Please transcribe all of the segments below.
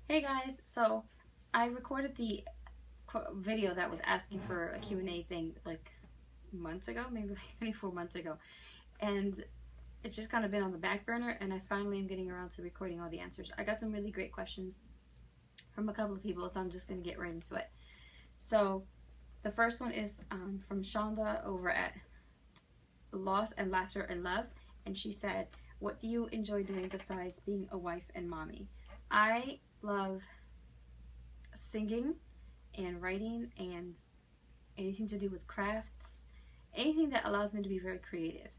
Hey guys, so I recorded the video that was asking for a Q&A thing like months ago, maybe like 24 months ago, and it's just kind of been on the back burner, and I finally am getting around to recording all the answers. I got some really great questions from a couple of people, so I'm just going to get right into it. So the first one is from Shonda over at Loss and Laughter and Love, and she said, what do you enjoy doing besides being a wife and mommy? I love singing and writing and anything to do with crafts. Anything that allows me to be very creative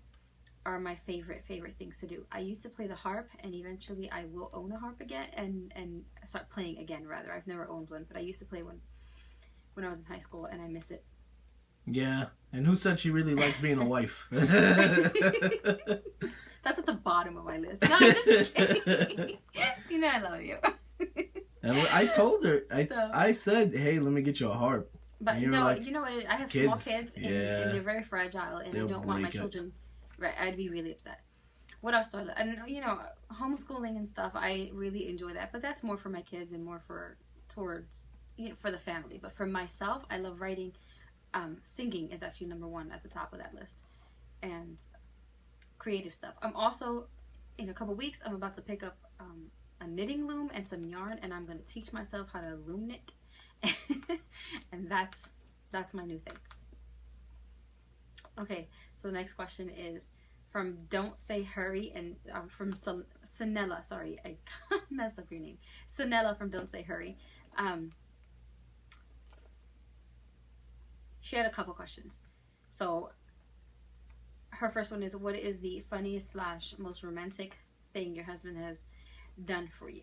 are my favorite things to do. I used to play the harp, and eventually I will own a harp again and start playing again, rather. I've never owned one, but I used to play one when I was in high school, and I miss it. Yeah, and who said she really likes being a wife? That's at the bottom of my list. No, I'm just kidding. You know I love you. And I told her, I said, hey, let me get you a harp. But no, like, you know what? I have small kids, and they're very fragile, and I don't want my children. Right, I'd be really upset. What else do I love? And homeschooling and stuff, I really enjoy that. But that's more for my kids and more for for the family. But for myself, I love writing. Singing is actually number one at the top of that list, and creative stuff. I'm also, in a couple weeks, I'm about to pick up a knitting loom and some yarn, and I'm going to teach myself how to loom knit. And that's my new thing. Okay, so the next question is from Don't Say Hurry, and from Sanella. Sorry, I messed up your name. Sanella from Don't Say Hurry. She had a couple questions. So her first one is, what is the funniest / most romantic thing your husband has done for you?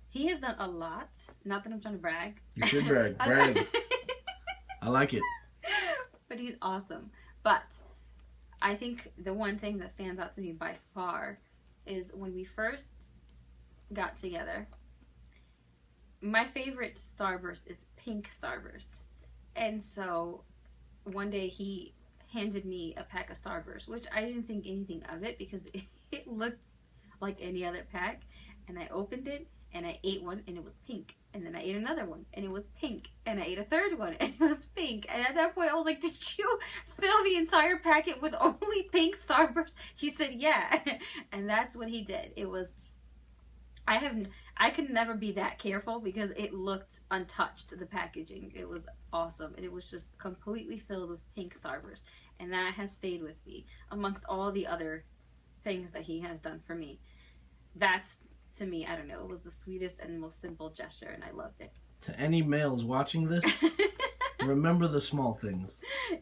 He has done a lot. Not that I'm trying to brag. You should brag. Brag. I like it. But he's awesome. But I think the one thing that stands out to me by far is when we first got together, my favorite Starburst is pink Starburst. And so one day he handed me a pack of Starburst, which I didn't think anything of it because it looked like any other pack. And I opened it and I ate one and it was pink. And then I ate another one and it was pink. And I ate a third one and it was pink. And at that point I was like, did you fill the entire packet with only pink Starburst? He said, yeah. And that's what he did. It was, I could never be that careful because it looked untouched, the packaging. It was awesome. And it was just completely filled with pink Starburst. And that has stayed with me amongst all the other things that he has done for me. That's, to me, I don't know, it was the sweetest and most simple gesture, and I loved it. To any males watching this, remember the small things.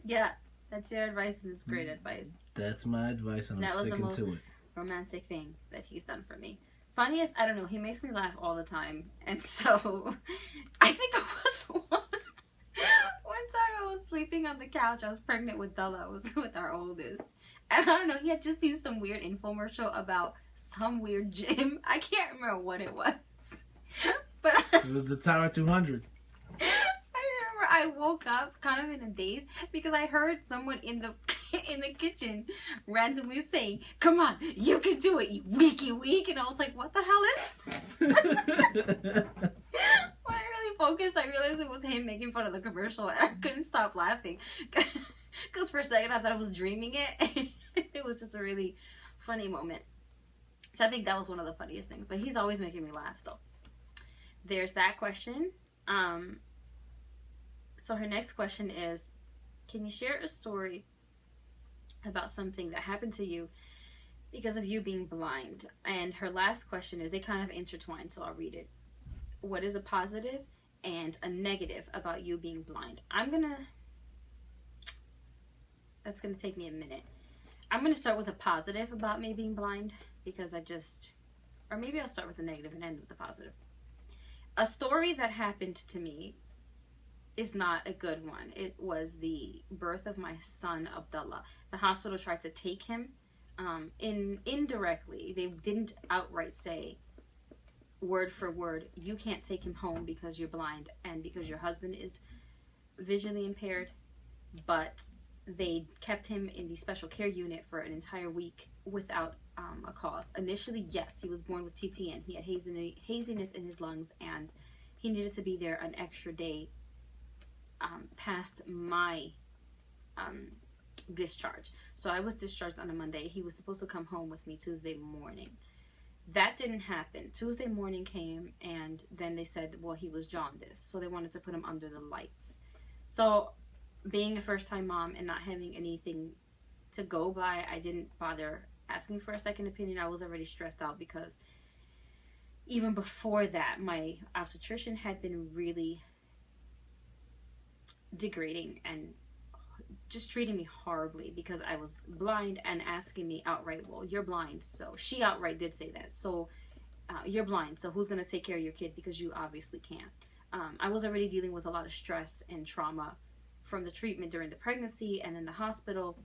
Yeah, that's your advice, and it's great advice. That's my advice, and I'm sticking to it. That was the most romantic thing that he's done for me. Funniest, I don't know, he makes me laugh all the time, and so I think there was one time I was sleeping on the couch. I was pregnant with Della. I was with our oldest. And I don't know, he had just seen some weird infomercial about some weird gym. I can't remember what it was. But it was the Tower 200. I remember I woke up kind of in a daze because I heard someone in the kitchen randomly saying, "Come on, you can do it, you weaky weak." And I was like, what the hell is this? When I really focused, I realized it was him making fun of the commercial, and I couldn't stop laughing. Because for a second I thought I was dreaming it. It was just a really funny moment. So I think that was one of the funniest things. But he's always making me laugh. So there's that question. So her next question is, can you share a story about something that happened to you because of you being blind? And her last question is, they kind of intertwine, so I'll read it. What is a positive and a negative about you being blind? That's going to take me a minute. I'm going to start with a positive about me being blind because or maybe I'll start with the negative and end with the positive. A story that happened to me is not a good one. It was the birth of my son, Abdullah. The hospital tried to take him indirectly. They didn't outright say word for word, you can't take him home because you're blind and because your husband is visually impaired, but they kept him in the special care unit for an entire week without a cause. Initially, yes, he was born with TTN. He had haziness in his lungs, and he needed to be there an extra day past my discharge. So I was discharged on a Monday. He was supposed to come home with me Tuesday morning. That didn't happen. Tuesday morning came, and then they said, well, he was jaundiced, so they wanted to put him under the lights. So being a first-time mom and not having anything to go by, I didn't bother asking for a second opinion. I was already stressed out because even before that, my obstetrician had been really degrading and just treating me horribly because I was blind, and asking me outright, well, you're blind. So she outright did say that. So you're blind, so who's going to take care of your kid, because you obviously can't. I was already dealing with a lot of stress and trauma from the treatment during the pregnancy and in the hospital.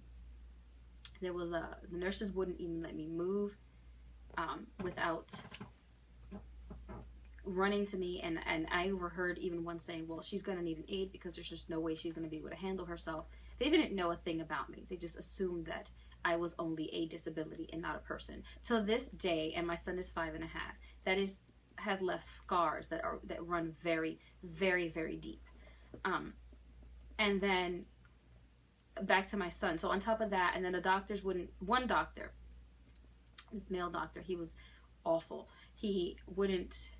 There was the nurses wouldn't even let me move without running to me, and I overheard even one saying, well, she's going to need an aid because there's just no way she's going to be able to handle herself. They didn't know a thing about me. They just assumed that I was only a disability and not a person. To this day, and my son is 5.5, that has left scars that run very, very, very deep. And then back to my son. So on top of that, and then the doctors wouldn't, one doctor, this male doctor, he was awful. He wouldn't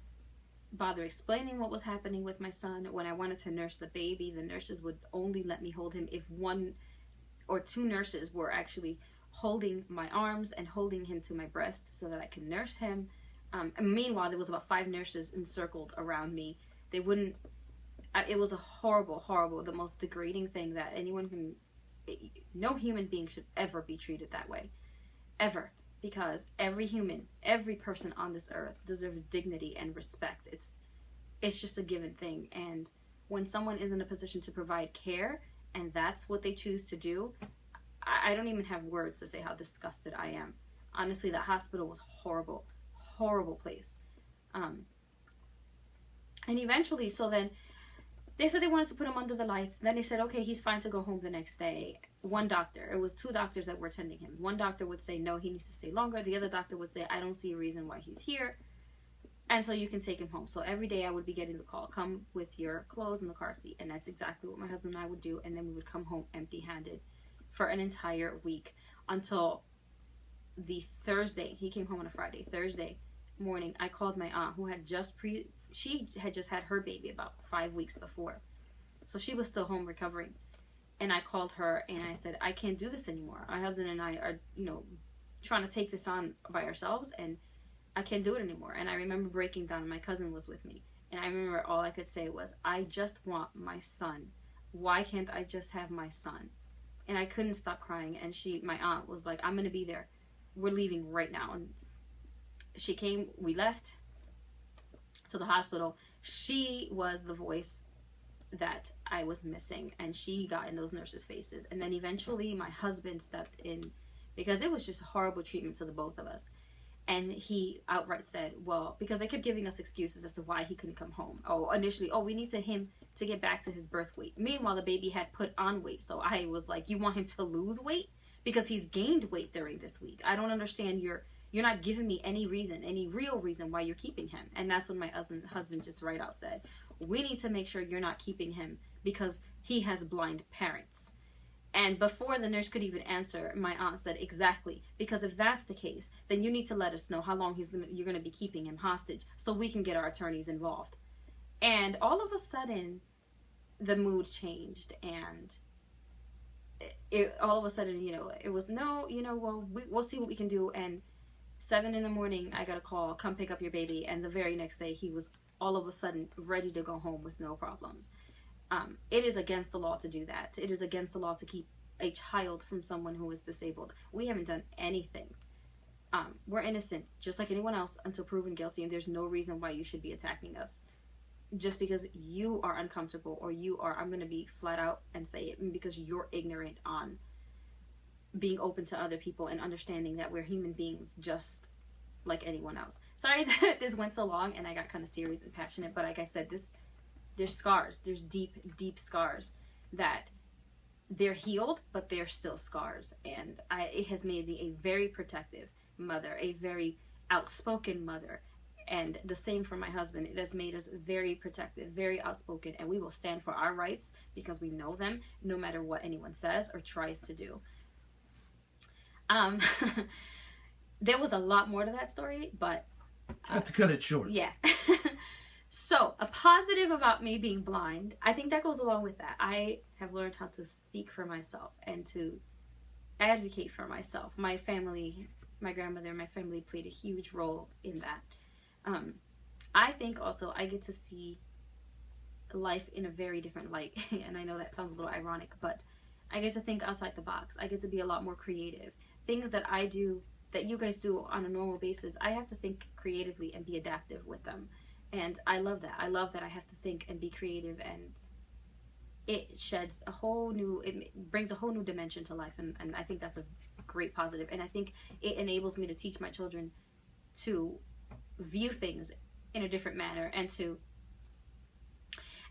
bother explaining what was happening with my son. When I wanted to nurse the baby, the nurses would only let me hold him if 1 or 2 nurses were actually holding my arms and holding him to my breast so that I could nurse him. And meanwhile, there was about 5 nurses encircled around me. They wouldn't, it was a horrible, horrible, the most degrading thing that anyone can, no human being should ever be treated that way. Ever. Because every human, every person on this earth deserves dignity and respect. It's just a given thing. And when someone is in a position to provide care, and that's what they choose to do, I don't even have words to say how disgusted I am. Honestly, that hospital was horrible. Horrible place. And eventually, so then they said they wanted to put him under the lights. Then they said, okay, he's fine to go home the next day. One doctor, it was 2 doctors that were attending him. One doctor would say, no, he needs to stay longer. The other doctor would say, I don't see a reason why he's here, and so you can take him home. So every day I would be getting the call, come with your clothes in the car seat. And that's exactly what my husband and I would do. And then we would come home empty-handed for an entire week until the Thursday. He came home on a Friday. Thursday morning, I called my aunt, who had she had just had her baby about 5 weeks before. So she was still home recovering. And I called her and I said, I can't do this anymore. My husband and I are, trying to take this on by ourselves, and I can't do it anymore. And I remember breaking down. My cousin was with me. And I remember all I could say was, I just want my son. Why can't I just have my son? And I couldn't stop crying. And my aunt was like, I'm going to be there. We're leaving right now. And she came, we left to the hospital. She was the voice that I was missing, and she got in those nurses' faces. And then eventually my husband stepped in, because it was just horrible treatment to the both of us. And he outright said, well, because they kept giving us excuses as to why he couldn't come home. Initially, we need him to get back to his birth weight. Meanwhile, the baby had put on weight. So I was like, you want him to lose weight? Because he's gained weight during this week. I don't understand. You're not giving me any reason, any real reason why you're keeping him. And that's when my husband just right out said, we need to make sure you're not keeping him because he has blind parents. And before the nurse could even answer, my aunt said, exactly, because if that's the case, then you need to let us know how long you're going to be keeping him hostage so we can get our attorneys involved. And all of a sudden, the mood changed, and all of a sudden, it was, we'll see what we can do. And 7 in the morning, I got a call, come pick up your baby. And the very next day, he was all of a sudden ready to go home with no problems. It is against the law to do that. It is against the law to keep a child from someone who is disabled. We haven't done anything. We're innocent, just like anyone else, until proven guilty, and there's no reason why you should be attacking us. Just because you are uncomfortable, or I'm going to be flat out and say it, because you're ignorant on being open to other people and understanding that we're human beings just like anyone else. Sorry that this went so long and I got kind of serious and passionate, but like I said, there's scars. There's deep, deep scars that they're healed, but they're still scars. And it has made me a very protective, mother, a very outspoken mother. And the same for my husband. It has made us very protective, very outspoken, and we will stand for our rights because we know them, no matter what anyone says or tries to do. There was a lot more to that story, but I have to cut it short. Yeah. So, a positive about me being blind, I think that goes along with that. I have learned how to speak for myself and to advocate for myself. My family, my grandmother, my family played a huge role in that. I think also I get to see life in a very different light. And I know that sounds a little ironic, but I get to think outside the box. I get to be a lot more creative. Things that I do, that you guys do on a normal basis, I have to think creatively and be adaptive with them. And I love that. I love that I have to think and be creative, and it sheds a whole new, it brings a whole new dimension to life. And I think that's a great positive. And I think it enables me to teach my children to view things in a different manner, and so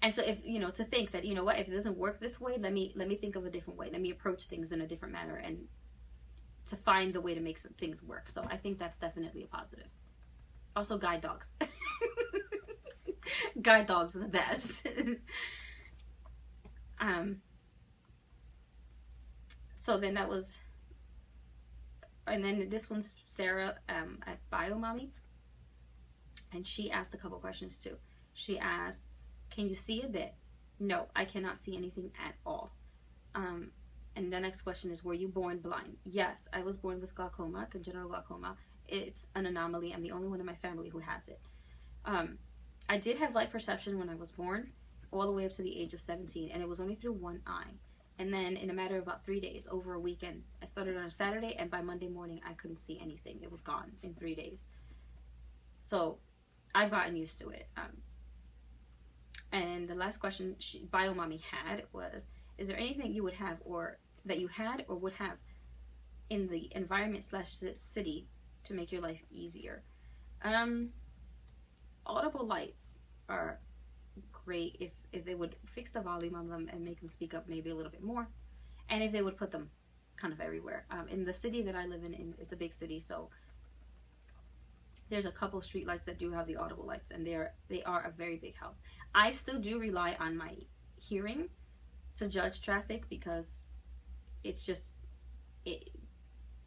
if, you know, to think that, you know what, if it doesn't work this way, let me think of a different way. Let me approach things in a different manner, and to find the way to make some things work. So I think that's definitely a positive. Also, guide dogs. Guide dogs are the best. So then that was, and then this one's Sarah at BioMommy, and she asked a couple questions too. She asked, "Can you see a bit?" No, I cannot see anything at all. And the next question is, were you born blind? Yes, I was born with glaucoma, congenital glaucoma. It's an anomaly. I'm the only one in my family who has it. I did have light perception when I was born, all the way up to the age of 17, and it was only through one eye. And then in a matter of about 3 days, over a weekend, I started on a Saturday, and by Monday morning, I couldn't see anything. It was gone in 3 days. So I've gotten used to it. And the last question BioMommy had was, is there anything you would have, or that you had or would have in the environment / city to make your life easier? Audible lights are great if they would fix the volume on them and make them speak up maybe a little bit more, and if they would put them kind of everywhere. In the city that I live in, it's a big city, so there's a couple street lights that do have the audible lights, and they are a very big help. I still do rely on my hearing to judge traffic, because it's just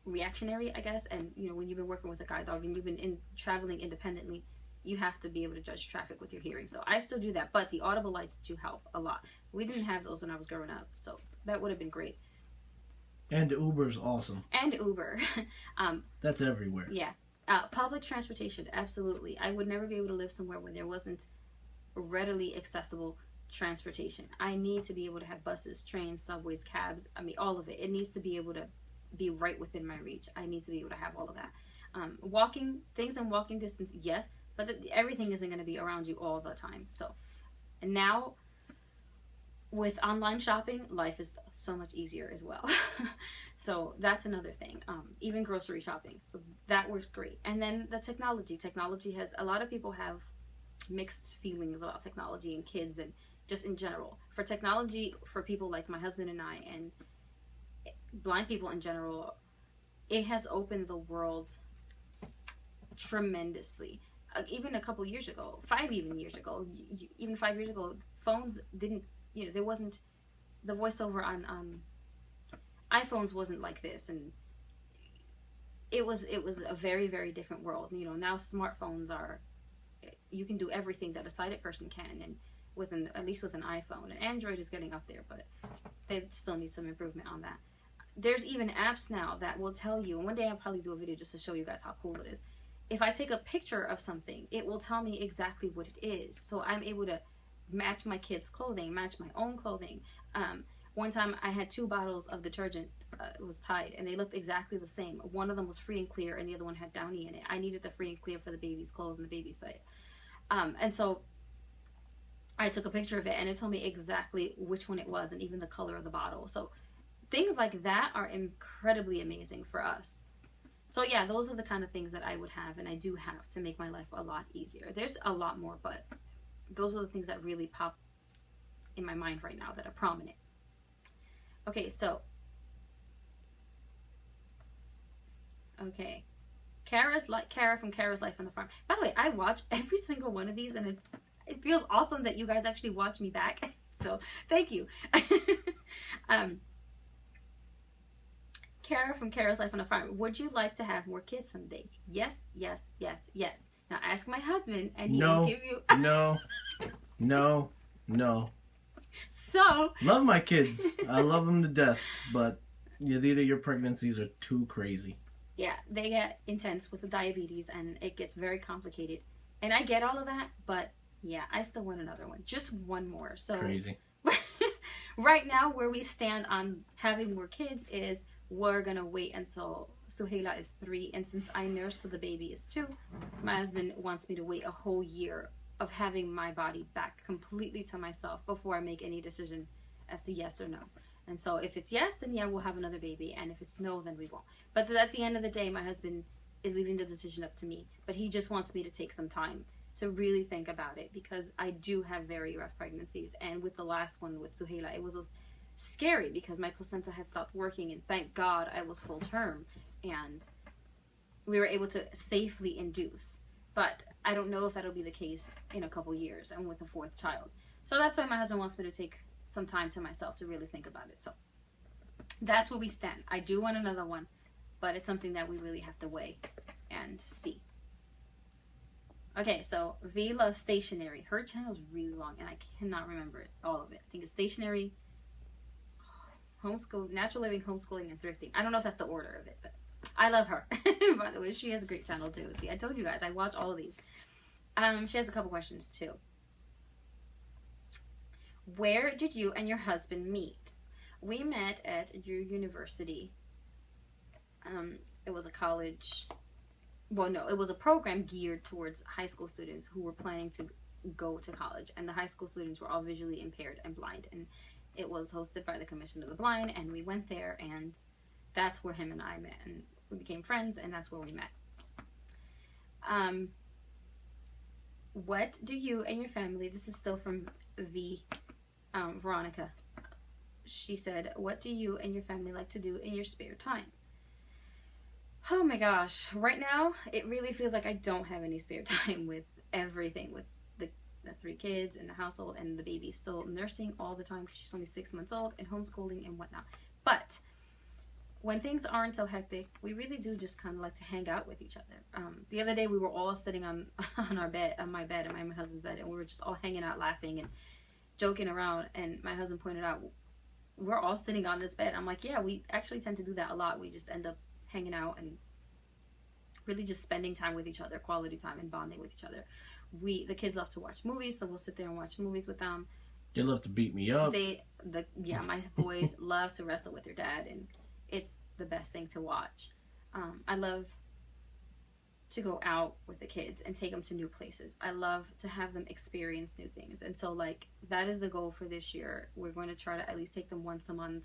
reactionary, I guess. And you know, when you've been working with a guide dog and you've been traveling independently, you have to be able to judge traffic with your hearing. So I still do that, but the audible lights do help a lot. We didn't have those when I was growing up, so that would have been great. And Uber's awesome. And Uber. That's everywhere. Yeah. Public transportation, absolutely. I would never be able to live somewhere where there wasn't readily accessible transportation. I need to be able to have buses, trains, subways, cabs. I mean, all of it. It needs to be able to be right within my reach. I need to be able to have all of that. Walking, things in walking distance, yes, but everything isn't going to be around you all the time. So, and now with online shopping, life is so much easier as well. So that's another thing. Even grocery shopping. So that works great. And then the technology. Technology has, a lot of people have mixed feelings about technology and kids and just in general. For technology, for people like my husband and I, and blind people in general, it has opened the world tremendously. Even a couple years ago, 5 years ago, even 5 years ago, phones didn't, you know, there wasn't, the voiceover on iPhones wasn't like this, and it was a very, very different world. You know, now smartphones are, you can do everything that a sighted person can, and at least with an iPhone. And Android is getting up there, but they still need some improvement on that. There's even apps now that will tell you, and one day I'll probably do a video just to show you guys how cool it is. If I take a picture of something, it will tell me exactly what it is. So I'm able to match my kids' clothing, match my own clothing. One time I had 2 bottles of detergent, it was tied, and they looked exactly the same. One of them was free and clear, and the other one had Downy in it. I needed the free and clear for the baby's clothes and the baby's site. And so I took a picture of it, and it told me exactly which one it was, and even the color of the bottle. So things like that are incredibly amazing for us. So yeah, those are the kind of things that I would have, and I do have, to make my life a lot easier. There's a lot more, but those are the things that really pop in my mind right now that are prominent. Okay, so, okay. Kara from Kara's Life on the Farm. By the way, I watch every single one of these, and it feels awesome that you guys actually watch me back. So thank you. Kara from Kara's Life on the Farm. Would you like to have more kids someday? Yes, yes, yes, yes. Now ask my husband, and he will give you. No. So love my kids. I love them to death, but either your pregnancies are too crazy. Yeah, they get intense with the diabetes, and it gets very complicated. And I get all of that, but yeah, I still want another one. Just one more. So crazy. Right now, where we stand on having more kids is we're going to wait until Suhaila is 3. And since I nurse till the baby is 2, my husband wants me to wait a whole year of having my body back completely to myself before I make any decision as to yes or no. And so if it's yes, then yeah, we'll have another baby. And if it's no, then we won't. But at the end of the day, my husband is leaving the decision up to me. But he just wants me to take some time to really think about it, because I do have very rough pregnancies. And with the last one with Suhaila, it was scary because my placenta had stopped working, and thank God I was full term and we were able to safely induce. But I don't know if that'll be the case in a couple years and with a 4th child. So that's why my husband wants me to take some time to myself to really think about it. So that's where we stand. I do want another one, but it's something that we really have to weigh and see. Okay, so V loves stationery. Her channel is really long, and I cannot remember it, all of it. I think it's stationery, homeschool, natural living, homeschooling, and thrifting. I don't know if that's the order of it, but I love her. By the way, she has a great channel too. See, I told you guys, I watch all of these. She has a couple questions too. Where did you and your husband meet? We met at Drew University. It was a college... Well, no, it was a program geared towards high school students who were planning to go to college. And the high school students were all visually impaired and blind. And it was hosted by the Commission of the Blind. And we went there, and that's where him and I met. And we became friends, and that's where we met. What do you and your family... This is still from Veronica. She said, what do you and your family like to do in your spare time? Oh my gosh, right now it really feels like I don't have any spare time with everything, with the 3 kids and the household and the baby still nursing all the time because she's only 6 months old, and homeschooling and whatnot. But when things aren't so hectic, we really do just kind of like to hang out with each other. The other day we were all sitting on our bed, on my bed and my husband's bed, and we were just all hanging out, laughing and joking around, and my husband pointed out, we're all sitting on this bed. I'm like, yeah, we actually tend to do that a lot. We just end up hanging out and really just spending time with each other, quality time, and bonding with each other. The kids love to watch movies, so we'll sit there and watch movies with them. They love to beat me up. My boys love to wrestle with their dad, and it's the best thing to watch. I love to go out with the kids and take them to new places. I love to have them experience new things. And so, like, that is the goal for this year. We're going to try to at least take them once a month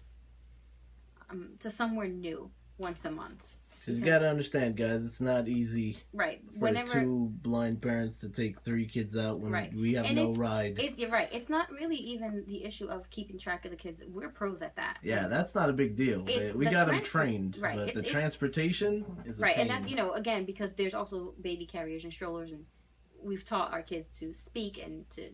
to somewhere new once a month. Because you gotta understand, guys, it's not easy for 2 blind parents to take 3 kids out when we have no ride. You're right. It's not really even the issue of keeping track of the kids. We're pros at that. Yeah, that's not a big deal. We got them trained. Right. But the transportation is a pain. And that, again, because there's also baby carriers and strollers, and we've taught our kids to speak and to...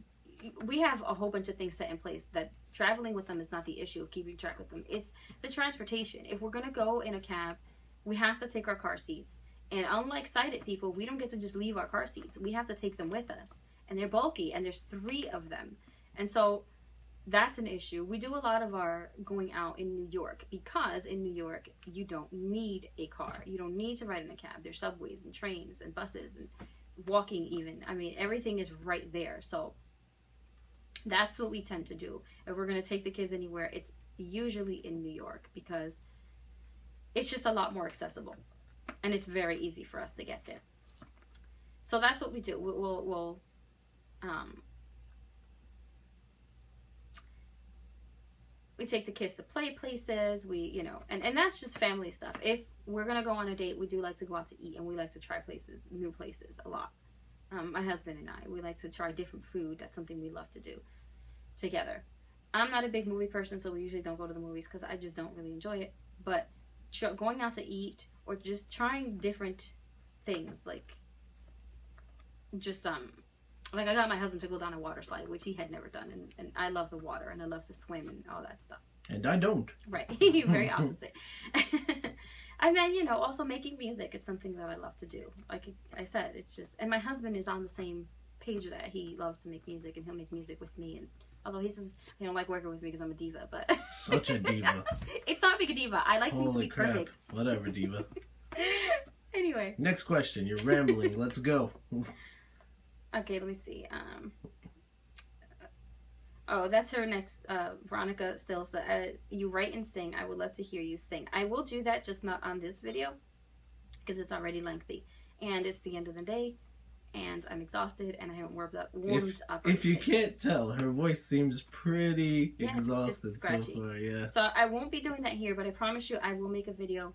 We have a whole bunch of things set in place that traveling with them is not the issue of keeping track with them. It's the transportation. If we're going to go in a cab, we have to take our car seats. And unlike sighted people, we don't get to just leave our car seats. We have to take them with us. And they're bulky, and there's 3 of them. And so that's an issue. We do a lot of our going out in New York, because in New York, you don't need a car. You don't need to ride in a cab. There's subways and trains and buses and walking even. I mean, everything is right there. So that's what we tend to do. If we're going to take the kids anywhere, it's usually in New York, because it's just a lot more accessible, and it's very easy for us to get there. So that's what we do. We'll we take the kids to play places. And that's just family stuff. If we're gonna go on a date, we do like to go out to eat, and we like to try new places a lot. My husband and I, we like to try different food. That's something we love to do together. I'm not a big movie person, so we usually don't go to the movies because I just don't really enjoy it. But going out to eat or just trying different things, like just like I got my husband to go down a water slide, which he had never done, and I love the water and I love to swim and all that stuff. And I don't. Right. Very opposite. And then, you know, also making music. It's something that I love to do. Like I said, it's just... And my husband is on the same page with that. He loves to make music, and he'll make music with me. And although he says he don't like working with me because I'm a diva, but... Such a diva. It's not being a diva. I like things to be crap. perfect. Whatever, diva. Anyway. Next question. You're rambling. Let's go. Okay, let me see. Oh, that's her next. Veronica still said, you write and sing. I would love to hear you sing. I will do that, just not on this video, because it's already lengthy. And it's the end of the day, and I'm exhausted, and I haven't warmed up. If you can't tell, her voice seems pretty exhausted so far, yeah. So I won't be doing that here, but I promise you I will make a video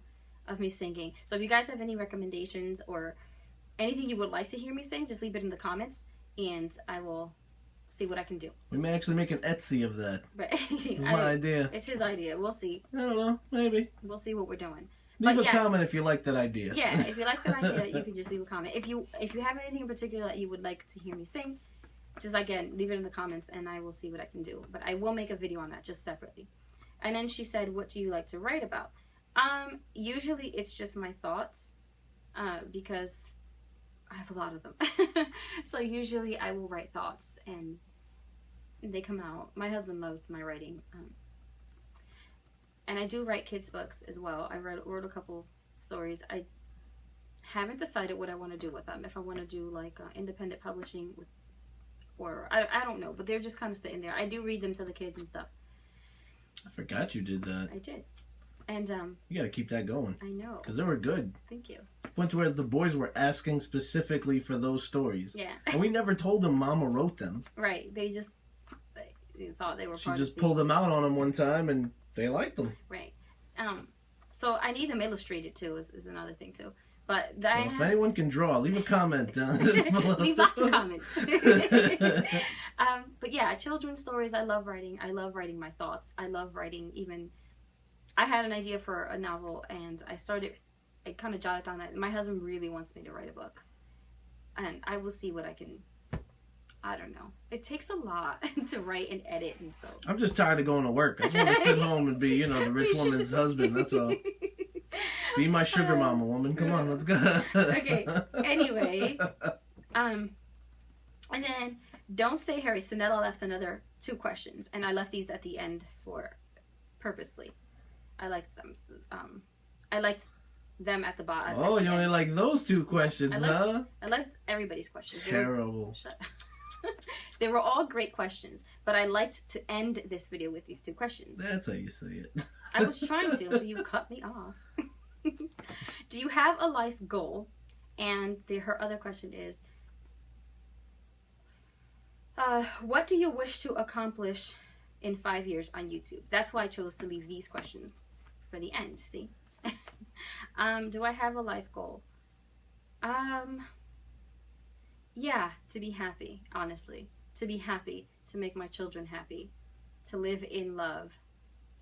of me singing. So if you guys have any recommendations or anything you would like to hear me sing, just leave it in the comments, and I will... see what I can do. We may actually make an Etsy of that. But it's my idea. It's his idea. We'll see. I don't know. Maybe. We'll see what we're doing. Leave a comment if you like that idea. Yeah, if you like that idea, you can just leave a comment. If you have anything in particular that you would like to hear me sing, just again, leave it in the comments and I will see what I can do. But I will make a video on that just separately. And then she said, what do you like to write about? Usually it's just my thoughts, because I have a lot of them. So usually I will write thoughts and they come out. My husband loves my writing. And I do write kids books as well. I wrote a couple stories. I haven't decided what I want to do with them. If I want to do like independent publishing or I don't know, but they're just kind of sitting there. I do read them to the kids and stuff. I forgot you did that. I did. And you got to keep that going. I know. Because they were good. Thank you. Went to where the boys were asking specifically for those stories. Yeah. And we never told them Mama wrote them. Right. They just they thought they were part of She just pulled them out on them one time and they liked them. Right. So I need them illustrated too is another thing too. But if anyone can draw, leave a comment down below. Leave lots of comments. But yeah, children's stories I love writing. I love writing my thoughts. I love writing even... I had an idea for a novel and I kind of jotted down that my husband really wants me to write a book. And I will see what I can... I don't know. It takes a lot to write and edit, and so... I'm just tired of going to work. I just want to sit home and be, the rich woman's husband, that's all. Be my sugar mama, woman. Come on, let's go. Okay, anyway. And then, don't say Harry. Sonella left another 2 questions, and I left these at the end purposely. I liked them. I liked them at the bottom. Oh, you only like those 2 questions, huh? I liked everybody's questions. Terrible. They were all great questions, but I liked to end this video with these 2 questions. That's how you say it. I was trying to until you cut me off. Do you have a life goal? And her other question is, what do you wish to accomplish in 5 years on YouTube? That's why I chose to leave these questions for the end, see? Do I have a life goal? Yeah, to be happy, honestly. To be happy, to make my children happy, to live in love,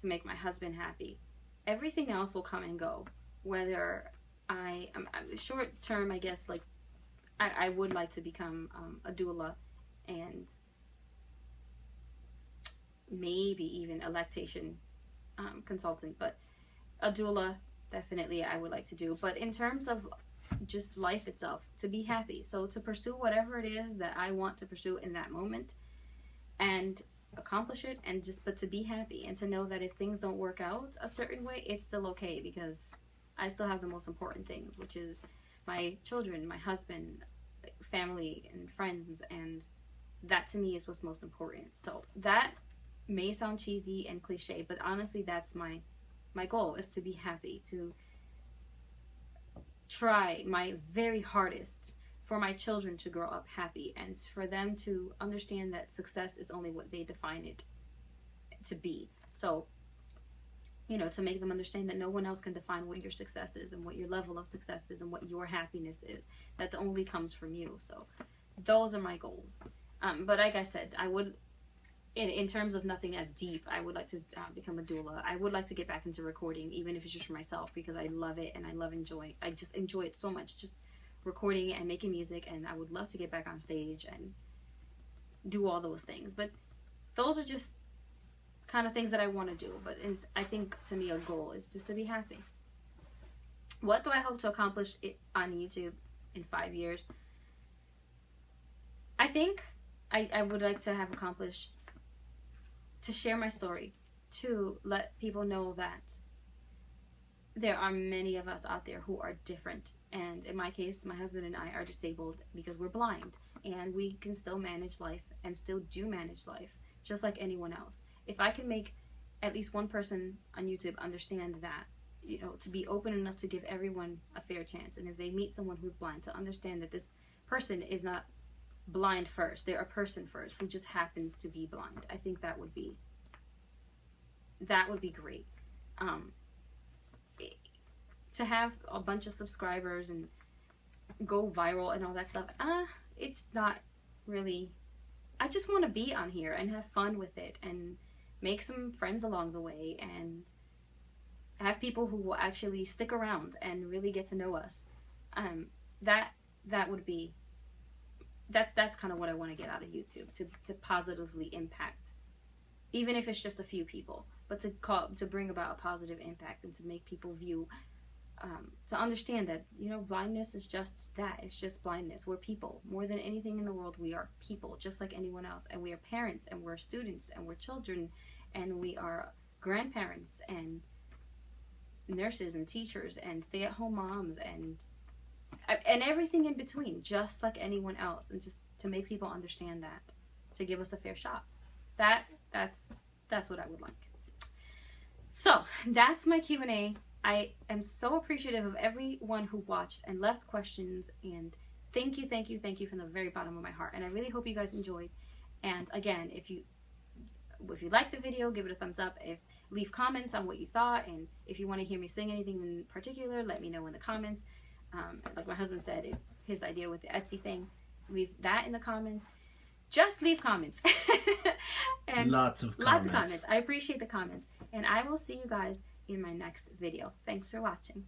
to make my husband happy. Everything else will come and go. Whether I'm short term, I guess, like, I would like to become a doula and maybe even a lactation consultant, but a doula, definitely I would like to do. But in terms of just life itself, to be happy, so to pursue whatever it is that I want to pursue in that moment and accomplish it, and but to be happy and to know that if things don't work out a certain way, it's still okay, because I still have the most important things, which is my children, my husband, family, and friends, and that to me is what's most important. So that may sound cheesy and cliche, but honestly, that's my goal, is to be happy, to try my very hardest for my children to grow up happy, and for them to understand that success is only what they define it to be. So, to make them understand that no one else can define what your success is and what your level of success is and what your happiness is. That only comes from you. So those are my goals. But like I said, I would, in terms of nothing as deep, I would like to become a doula. I would like to get back into recording, even if it's just for myself, because I love it and I just enjoy it so much. Just recording and making music, and I would love to get back on stage and do all those things. But those are just kind of things that I want to do. But I think, to me, a goal is just to be happy. What do I hope to accomplish on YouTube in 5 years? I think I would like to have accomplished to share my story, to let people know that there are many of us out there who are different. And in my case, my husband and I are disabled because we're blind, and we can still manage life and still do manage life just like anyone else. If I can make at least one person on YouTube understand that, you know, to be open enough to give everyone a fair chance, and if they meet someone who's blind, to understand that this person is not blind first, they're a person first who just happens to be blind. I think that would be great. To have a bunch of subscribers and go viral and all that stuff, it's not really. I just want to be on here and have fun with it and make some friends along the way and have people who will actually stick around and really get to know us. That would be. That's kind of what I want to get out of YouTube, to positively impact, even if it's just a few people, but to bring about a positive impact and to make people view, to understand that, you know, blindness is just that. It's just blindness. We're people. More than anything in the world, we are people, just like anyone else. And we are parents, and we're students, and we're children, and we are grandparents, and nurses, and teachers, and stay-at-home moms, and everything in between, just like anyone else. And just to make people understand that, to give us a fair shot. That's what I would like. So that's my Q&A. I am so appreciative of everyone who watched and left questions, and thank you from the very bottom of my heart. And I really hope you guys enjoyed. And again, if you liked the video, give it a thumbs up. Leave comments on what you thought, and if you want to hear me sing anything in particular, let me know in the comments. Like my husband said, his idea with the Etsy thing, leave that in the comments. Just leave comments. And lots of comments. I appreciate the comments, and I will see you guys in my next video. Thanks for watching.